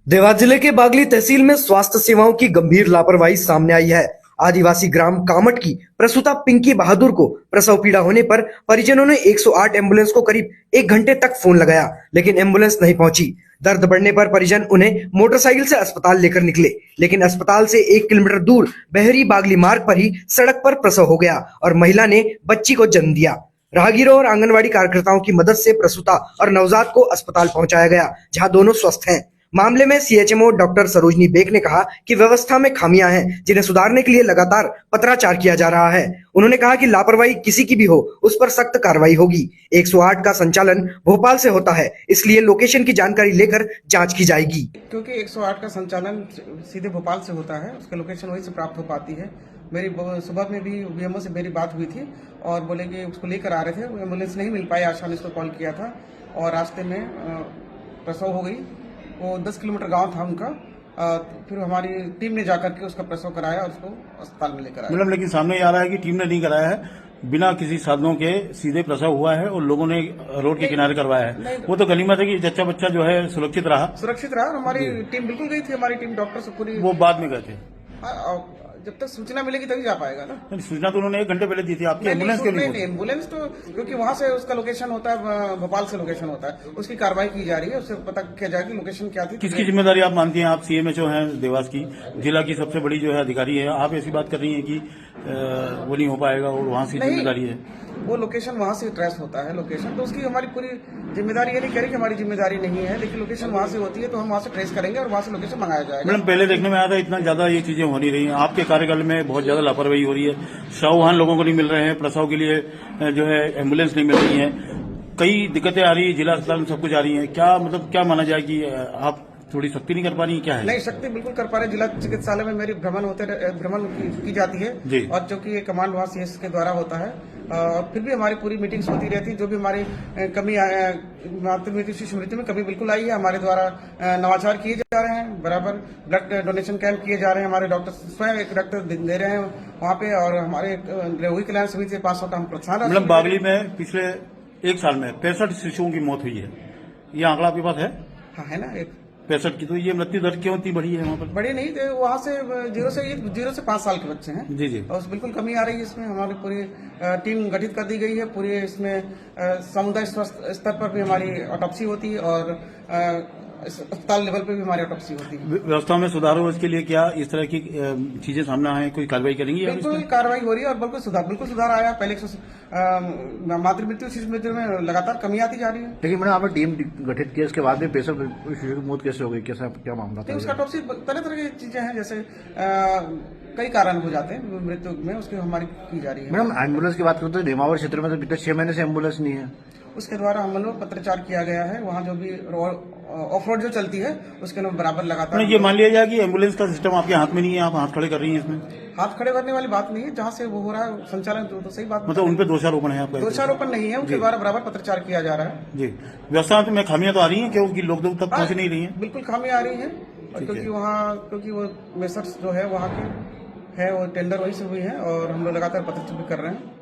देवास जिले के बागली तहसील में स्वास्थ्य सेवाओं की गंभीर लापरवाही सामने आई है। आदिवासी ग्राम कामट की प्रसूता पिंकी बहादुर को प्रसव पीड़ा होने पर परिजनों ने 108 एम्बुलेंस को करीब 1 घंटे तक फोन लगाया, लेकिन एम्बुलेंस नहीं पहुंची। दर्द बढ़ने पर परिजन उन्हें मोटरसाइकिल से अस्पताल लेकर निकले, लेकिन अस्पताल से 1 किलोमीटर दूर बहरी बागली मार्ग पर ही सड़क पर प्रसव हो गया और महिला ने बच्ची को जन्म दिया। राहगीरों और आंगनवाड़ी कार्यकर्ताओं की मदद से प्रसूता और नवजात को अस्पताल पहुंचाया गया, जहां दोनों स्वस्थ हैं। मामले में सीएचएमओ डॉक्टर सरोजनी बेक ने कहा कि व्यवस्था में खामियां हैं, जिन्हें सुधारने के लिए लगातार पत्राचार किया जा रहा है। उन्होंने कहा कि लापरवाही किसी की भी हो, उस पर सख्त कार्रवाई होगी। 108 का संचालन भोपाल से होता है, इसलिए लोकेशन की जानकारी लेकर जांच की जाएगी। क्योंकि 108 का संचालन सीधे भोपाल से होता है, उसका लोकेशन वहीं से प्राप्त हो पाती है। मेरी सुबह में भी वीएमओ से मेरी बात हुई थी और बोले कि उसको लेकर आ रहे थे, एम्बुलेंस नहीं मिल पाई। आशा ने उसको कॉल किया था और रास्ते में प्रसव हो गई। वो 10 किलोमीटर गांव था उनका। फिर हमारी टीम ने जाकर के उसका प्रसव कराया और उसको अस्पताल में लेकर आया। मतलब लेकिन सामने ये आ रहा है कि टीम ने नहीं कराया है, बिना किसी साधनों के सीधे प्रसव हुआ है और लोगों ने रोड के किनारे करवाया है। वो तो गनीमत है कि जच्चा बच्चा जो है सुरक्षित रहा और हमारी टीम बिल्कुल गई थी। हमारी टीम डॉक्टर से पूरी वो बाद में गए थे। जब तक सूचना मिलेगी तभी जा पाएगा ना। सूचना तो उन्होंने 1 घंटे पहले दी थी। आपकी एम्बुलेंस क्यों नहीं? एम्बुलेंस तो क्योंकि वहां से उसका लोकेशन होता है, भोपाल से लोकेशन होता है, उसकी कार्रवाई की जा रही है। उससे पता किया जाएगा लोकेशन क्या थी। किसकी जिम्मेदारी आप मानती हैं? आप सीएमएचओ हैं देवास की, जिला की सबसे बड़ी जो है अधिकारी है। आप ऐसी बात कर रही हैं कि वो नहीं हो पाएगा और वहां से जिम्मेदारी है। वो लोकेशन वहां से ट्रेस होता है लोकेशन, तो उसकी हमारी पूरी जिम्मेदारी। ये नहीं कह रही कि हमारी जिम्मेदारी नहीं है, लेकिन लोकेशन वहां से होती है तो हम वहां से ट्रेस करेंगे और वहां से लोकेशन मंगाया जाएगा। मैडम, पहले देखने में आया था इतना ज्यादा ये चीजें हो नहीं रही हैं। आपके कार्यकाल में बहुत ज्यादा लापरवाही हो रही है। शव वाहन लोगों को नहीं मिल रहे हैं, प्रसव के लिए जो है एम्बुलेंस नहीं मिल रही है, कई दिक्कतें आ रही है, जिला अस्पताल में सब कुछ आ रही है। क्या मतलब क्या माना जाए कि आप थोड़ी सख्ती नहीं कर पा रही है? क्या है? नहीं, सख्ती बिल्कुल कर पा रहे। जिला चिकित्सालय में मेरी भ्रमण की जाती है जी। और जो कि ये कमांड वहां सीएस के द्वारा होता है। और फिर भी हमारी पूरी मीटिंग्स होती रहती है। जो भी हमारी कमी मातृ मृत्यु शिशु मृत्यु में कमी बिल्कुल आई है। हमारे द्वारा नवाचार किए जा रहे हैं, बराबर ब्लड डोनेशन कैंप किए जा रहे हैं। हमारे डॉक्टर स्वयं एक डॉक्टर दे रहे हैं वहाँ पे, और हमारे गृह कल्याण समिति से 500 का हम प्रोत्साहन। मतलब बागली में पिछले 1 साल में 65 शिशुओं की मौत हुई है, ये आंकड़ा आपके पास है? हाँ, है ना। 65 की। तो ये मृत्यु दर क्यों इतनी बढ़ी है वहाँ पर? बड़ी नहीं थे, वहाँ से 0 से 5 साल के बच्चे हैं। जी जी। और बिल्कुल कमी आ रही है इसमें। हमारी पूरी टीम गठित कर दी गई है। पूरी इसमें समुदाय स्वास्थ्य स्तर पर भी हमारी ऑटोप्सी होती है और अस्पताल लेवल पे भी हमारी ऑटोप्सी होती है। व्यवस्था में सुधार हो, इसके लिए क्या इस तरह की चीजें सामने आए, कोई कार्रवाई करेंगी? बिल्कुल कार्रवाई हो रही है और बिल्कुल सुधार आया। पहले मातृ मृत्यु शिशु मृत्यु में लगातार कमी आती जा रही है। लेकिन मैंने आपने टीम गठित किया, उसके बाद में पेशेंट शिशु की मौत कैसे हो गई? क्या मामला था? उसका ऑटोप्सी तरह तरह की चीजें हैं, जैसे कई कारण हो जाते हैं मृत्यु में, उसकी हमारी की जा रही है। मैडम, एम्बुलेंस की बात करते हैं, नेमावर क्षेत्र में तो पिछले 6 महीने से एम्बुलेंस नहीं है। उसके द्वारा हम लोग पत्रचार किया गया है। वहाँ जो भी ऑफ रोड जो चलती है उसके लिए बराबर लगातार। ये मान लिया जाए कि एम्बुलेंस का सिस्टम आपके हाथ में नहीं है, आप हाथ खड़े कर रही हैं इसमें? हाथ खड़े करने वाली बात नहीं है। जहाँ से वो हो रहा है संचालन, तो सही बात। मतलब उनपे दोषारोपण है आपका? दोषारोपण नहीं है, उनके द्वारा बराबर पत्रचार किया जा रहा है। जी। व्यवस्था में खामियां तो आ रही हैं क्योंकि लोग तक पहुंच नहीं रही हैं? बिल्कुल खामियां आ रही हैं, क्योंकि वो मेसर्स जो है वहाँ के है, वो टेंडर वहीं से हुई है और हम लोग लगातार पत्रचार भी कर रहे हैं।